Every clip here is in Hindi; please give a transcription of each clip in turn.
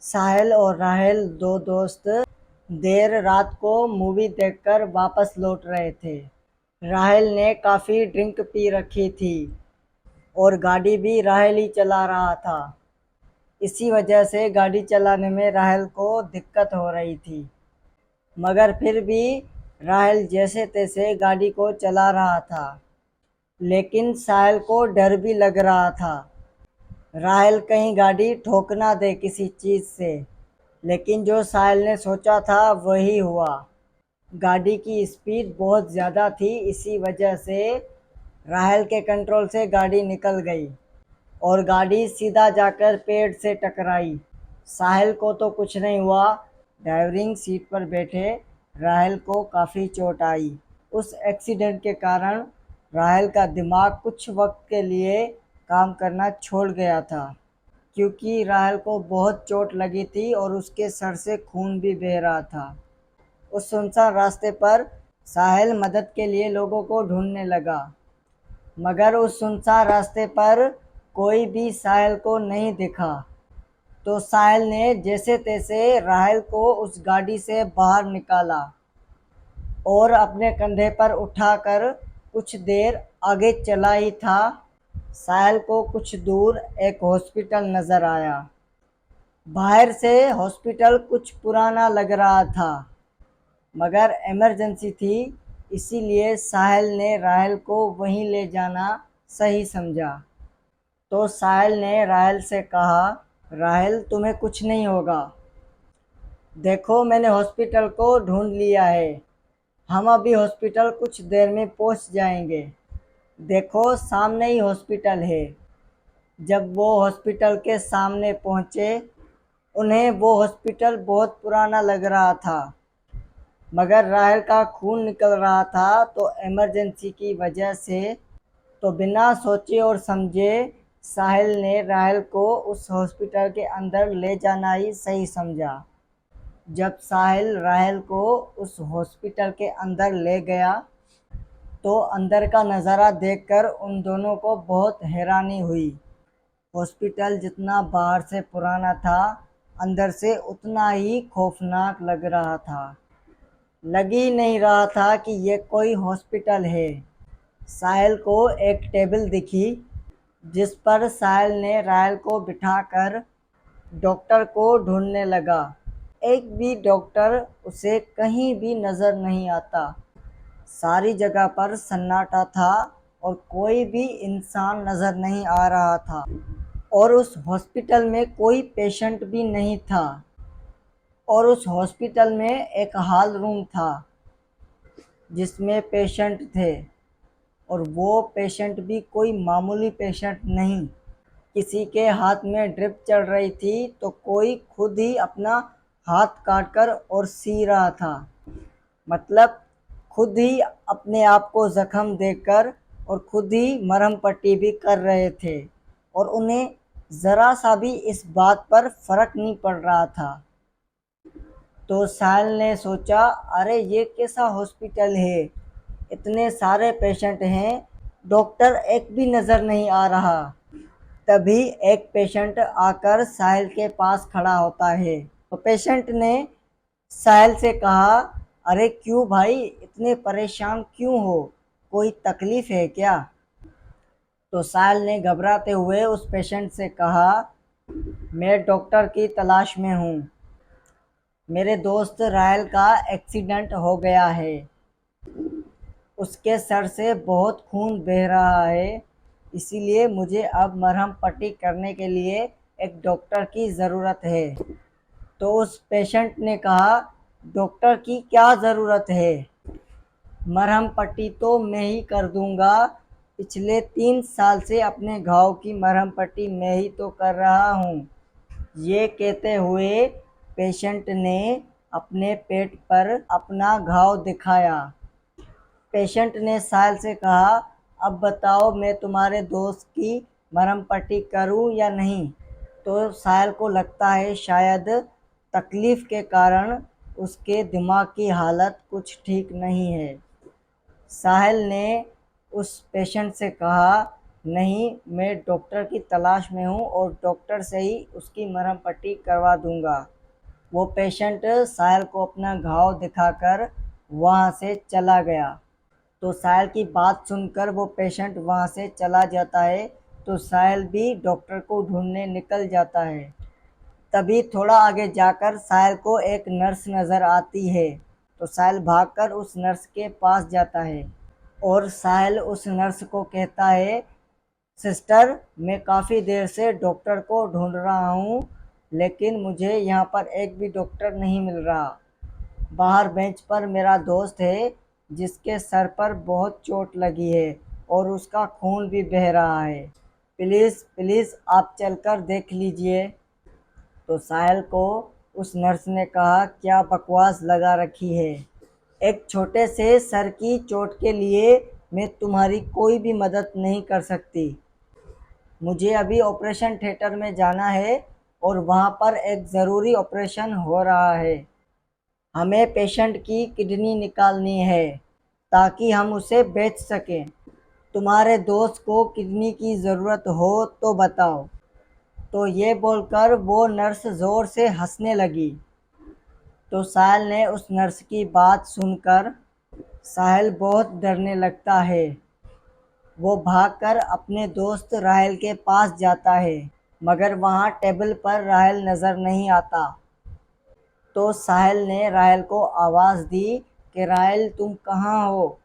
साहिल और राहेल दो दोस्त देर रात को मूवी देखकर वापस लौट रहे थे। राहेल ने काफ़ी ड्रिंक पी रखी थी और गाड़ी भी राहेल ही चला रहा था। इसी वजह से गाड़ी चलाने में राहेल को दिक्कत हो रही थी, मगर फिर भी राहेल जैसे तैसे गाड़ी को चला रहा था। लेकिन साहिल को डर भी लग रहा था, राहेल कहीं गाड़ी ठोक ना दे किसी चीज़ से। लेकिन जो साहिल ने सोचा था वही हुआ। गाड़ी की स्पीड बहुत ज़्यादा थी, इसी वजह से राहेल के कंट्रोल से गाड़ी निकल गई और गाड़ी सीधा जाकर पेड़ से टकराई। साहिल को तो कुछ नहीं हुआ, ड्राइविंग सीट पर बैठे राहेल को काफ़ी चोट आई। उस एक्सीडेंट के कारण राहेल का दिमाग कुछ वक्त के लिए काम करना छोड़ गया था, क्योंकि राहेल को बहुत चोट लगी थी और उसके सर से खून भी बह रहा था। उस सुनसान रास्ते पर साहिल मदद के लिए लोगों को ढूंढने लगा, मगर उस सुनसान रास्ते पर कोई भी साहिल को नहीं दिखा। तो साहिल ने जैसे तैसे राहेल को उस गाड़ी से बाहर निकाला और अपने कंधे पर उठाकर कुछ देर आगे चला ही था, साहिल को कुछ दूर एक हॉस्पिटल नज़र आया। बाहर से हॉस्पिटल कुछ पुराना लग रहा था, मगर इमरजेंसी थी, इसीलिए साहिल ने राहेल को वहीं ले जाना सही समझा। तो साहिल ने राहेल से कहा, राहेल तुम्हें कुछ नहीं होगा, देखो मैंने हॉस्पिटल को ढूंढ लिया है, हम अभी हॉस्पिटल कुछ देर में पहुंच जाएंगे, देखो सामने ही हॉस्पिटल है। जब वो हॉस्पिटल के सामने पहुंचे, उन्हें वो हॉस्पिटल बहुत पुराना लग रहा था, मगर राहेल का खून निकल रहा था, तो इमरजेंसी की वजह से तो बिना सोचे और समझे साहिल ने राहेल को उस हॉस्पिटल के अंदर ले जाना ही सही समझा। जब साहिल राहेल को उस हॉस्पिटल के अंदर ले गया, तो अंदर का नज़ारा देखकर उन दोनों को बहुत हैरानी हुई। हॉस्पिटल जितना बाहर से पुराना था, अंदर से उतना ही खौफनाक लग रहा था। लग ही नहीं रहा था कि ये कोई हॉस्पिटल है। साहिल को एक टेबल दिखी, जिस पर साहिल ने राहेल को बिठाकर डॉक्टर को ढूंढने लगा। एक भी डॉक्टर उसे कहीं भी नज़र नहीं आता। सारी जगह पर सन्नाटा था और कोई भी इंसान नज़र नहीं आ रहा था, और उस हॉस्पिटल में कोई पेशेंट भी नहीं था। और उस हॉस्पिटल में एक हॉल रूम था जिसमें पेशेंट थे, और वो पेशेंट भी कोई मामूली पेशेंट नहीं। किसी के हाथ में ड्रिप चल रही थी, तो कोई खुद ही अपना हाथ काटकर और सी रहा था, मतलब खुद ही अपने आप को ज़ख्म देकर और खुद ही मरहम पट्टी भी कर रहे थे, और उन्हें ज़रा सा भी इस बात पर फ़र्क नहीं पड़ रहा था। तो साहिल ने सोचा, अरे ये कैसा हॉस्पिटल है, इतने सारे पेशेंट हैं, डॉक्टर एक भी नज़र नहीं आ रहा। तभी एक पेशेंट आकर साहिल के पास खड़ा होता है। तो पेशेंट ने साहिल से कहा, अरे क्यों भाई इतने परेशान क्यों हो, कोई तकलीफ़ है क्या? तो साहिल ने घबराते हुए उस पेशेंट से कहा, मैं डॉक्टर की तलाश में हूँ, मेरे दोस्त राहेल का एक्सीडेंट हो गया है, उसके सर से बहुत खून बह रहा है, इसीलिए मुझे अब मरहम पट्टी करने के लिए एक डॉक्टर की ज़रूरत है। तो उस पेशेंट ने कहा, डॉक्टर की क्या ज़रूरत है, मरहम पट्टी तो मैं ही कर दूंगा, पिछले 3 साल से अपने घाव की मरहम पट्टी मैं ही तो कर रहा हूँ। ये कहते हुए पेशेंट ने अपने पेट पर अपना घाव दिखाया। पेशेंट ने साहिल से कहा, अब बताओ मैं तुम्हारे दोस्त की मरहम पट्टी करूं या नहीं? तो साहिल को लगता है शायद तकलीफ़ के कारण उसके दिमाग की हालत कुछ ठीक नहीं है। साहिल ने उस पेशेंट से कहा, नहीं, मैं डॉक्टर की तलाश में हूँ और डॉक्टर से ही उसकी मरहम पट्टी करवा दूंगा। वो पेशेंट साहिल को अपना घाव दिखाकर वहाँ से चला गया। तो साहिल की बात सुनकर वो पेशेंट वहाँ से चला जाता है, तो साहिल भी डॉक्टर को ढूंढने निकल जाता है। तभी थोड़ा आगे जाकर साहिल को एक नर्स नज़र आती है। तो साहिल भागकर उस नर्स के पास जाता है और साहिल उस नर्स को कहता है, सिस्टर, मैं काफ़ी देर से डॉक्टर को ढूंढ रहा हूँ, लेकिन मुझे यहाँ पर एक भी डॉक्टर नहीं मिल रहा। बाहर बेंच पर मेरा दोस्त है जिसके सर पर बहुत चोट लगी है और उसका खून भी बह रहा है। प्लीज़ प्लीज़ आप चलकर देख लीजिए। तो साहिल को उस नर्स ने कहा, क्या बकवास लगा रखी है। एक छोटे से सर की चोट के लिए मैं तुम्हारी कोई भी मदद नहीं कर सकती। मुझे अभी ऑपरेशन थिएटर में जाना है और वहाँ पर एक ज़रूरी ऑपरेशन हो रहा है। हमें पेशेंट की किडनी निकालनी है ताकि हम उसे बेच सकें। तुम्हारे दोस्त को किडनी की ज़रूरत हो तो बताओ। तो ये बोलकर वो नर्स ज़ोर से हंसने लगी। तो साहिल ने उस नर्स की बात सुनकर साहिल बहुत डरने लगता है। वो भागकर अपने दोस्त राहिल के पास जाता है, मगर वहाँ टेबल पर राहिल नज़र नहीं आता। तो साहिल ने राहिल को आवाज़ दी कि राहिल, तुम कहाँ हो।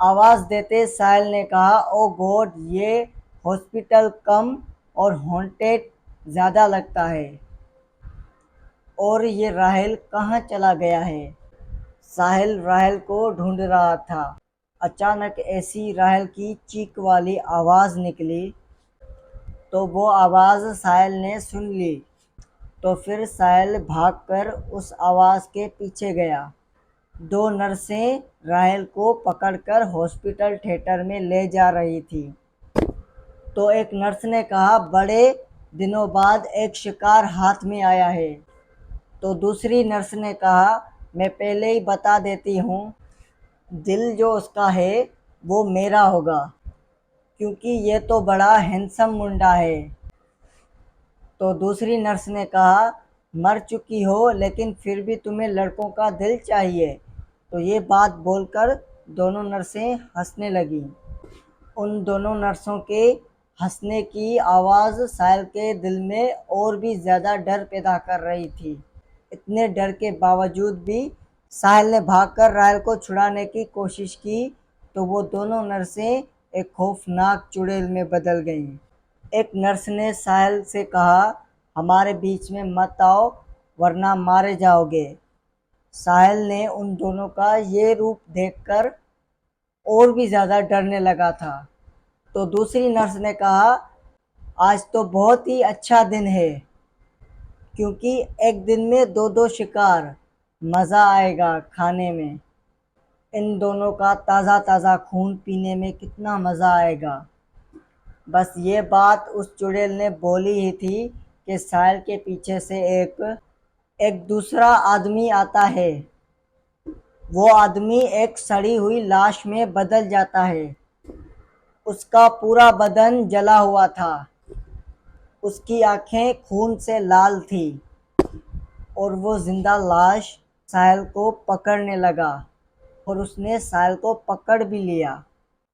आवाज़ देते साहिल ने कहा, ओ गॉड, ये हॉस्पिटल कम और हॉन्टेड ज़्यादा लगता है। और ये राहिल कहाँ चला गया है। साहिल राहिल को ढूंढ रहा था। अचानक ऐसी राहिल की चीख वाली आवाज़ निकली। तो वो आवाज़ साहिल ने सुन ली। तो फिर साहिल भागकर उस आवाज़ के पीछे गया। दो नर्सें राहिल को पकड़कर हॉस्पिटल थिएटर में ले जा रही थी। तो एक नर्स ने कहा, बड़े दिनों बाद एक शिकार हाथ में आया है। तो दूसरी नर्स ने कहा, मैं पहले ही बता देती हूँ, दिल जो उसका है वो मेरा होगा, क्योंकि ये तो बड़ा हैंडसम मुंडा है। तो दूसरी नर्स ने कहा, मर चुकी हो लेकिन फिर भी तुम्हें लड़कों का दिल चाहिए। तो ये बात बोलकर दोनों नर्सें हंसने लगीं। उन दोनों नर्सों के हंसने की आवाज़ साहिल के दिल में और भी ज़्यादा डर पैदा कर रही थी। इतने डर के बावजूद भी साहिल ने भागकर राहिल को छुड़ाने की कोशिश की, तो वो दोनों नर्सें एक खौफनाक चुड़ैल में बदल गईं। एक नर्स ने साहिल से कहा, हमारे बीच में मत आओ वरना मारे जाओगे। साहिल ने उन दोनों का ये रूप देखकर और भी ज़्यादा डरने लगा था। तो दूसरी नर्स ने कहा, आज तो बहुत ही अच्छा दिन है, क्योंकि एक दिन में दो दो शिकार, मज़ा आएगा खाने में। इन दोनों का ताज़ा ताज़ा खून पीने में कितना मज़ा आएगा। बस ये बात उस चुड़ैल ने बोली ही थी कि साहिल के पीछे से एक एक दूसरा आदमी आता है। वो आदमी एक सड़ी हुई लाश में बदल जाता है। उसका पूरा बदन जला हुआ था, उसकी आंखें खून से लाल थी और वो जिंदा लाश साहिल को पकड़ने लगा और उसने साहिल को पकड़ भी लिया।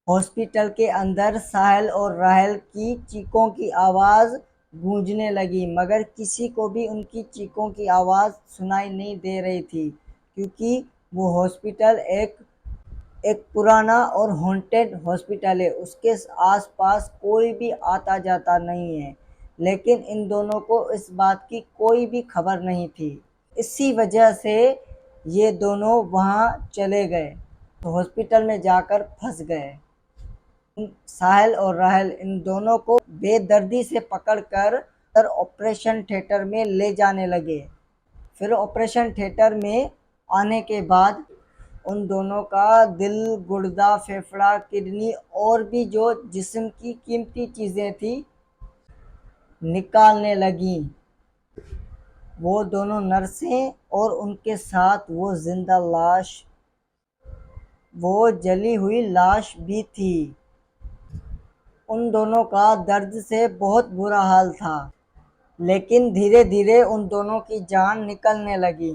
हॉस्पिटल के अंदर साहिल और राहिल की चीखों की आवाज़ गूंजने लगी, मगर किसी को भी उनकी चीखों की आवाज़ सुनाई नहीं दे रही थी, क्योंकि वो हॉस्पिटल एक एक पुराना और हॉन्टेड हॉस्पिटल है। उसके आसपास कोई भी आता जाता नहीं है। लेकिन इन दोनों को इस बात की कोई भी खबर नहीं थी। इसी वजह से ये दोनों वहाँ चले गए, तो हॉस्पिटल में जाकर फंस गए। साहिल और राहिल इन दोनों को बेदर्दी से पकड़कर ऑपरेशन थिएटर में ले जाने लगे। फिर ऑपरेशन थिएटर में आने के बाद उन दोनों का दिल, गुर्दा, फेफड़ा, किडनी और भी जो जिस्म की कीमती चीज़ें थी निकालने लगीं। वो दोनों नर्सें और उनके साथ वो जिंदा लाश, वो जली हुई लाश भी थी। उन दोनों का दर्द से बहुत बुरा हाल था, लेकिन धीरे धीरे उन दोनों की जान निकलने लगी।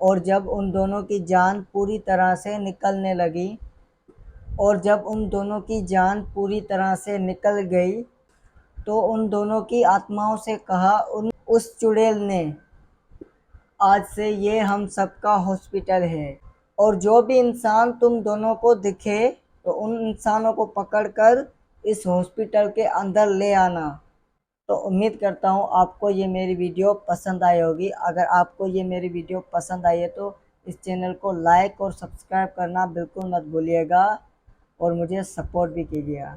और जब उन दोनों की जान पूरी तरह से निकलने लगी और जब उन दोनों की जान पूरी तरह से निकल गई, तो उन दोनों की आत्माओं से कहा उन उस चुड़ैल ने, आज से ये हम सबका हॉस्पिटल है, और जो भी इंसान तुम दोनों को दिखे तो उन इंसानों को पकड़कर इस हॉस्पिटल के अंदर ले आना। तो उम्मीद करता हूँ आपको ये मेरी वीडियो पसंद आई होगी। अगर आपको ये मेरी वीडियो पसंद आई है तो इस चैनल को लाइक और सब्सक्राइब करना बिल्कुल मत भूलिएगा और मुझे सपोर्ट भी कीजिएगा।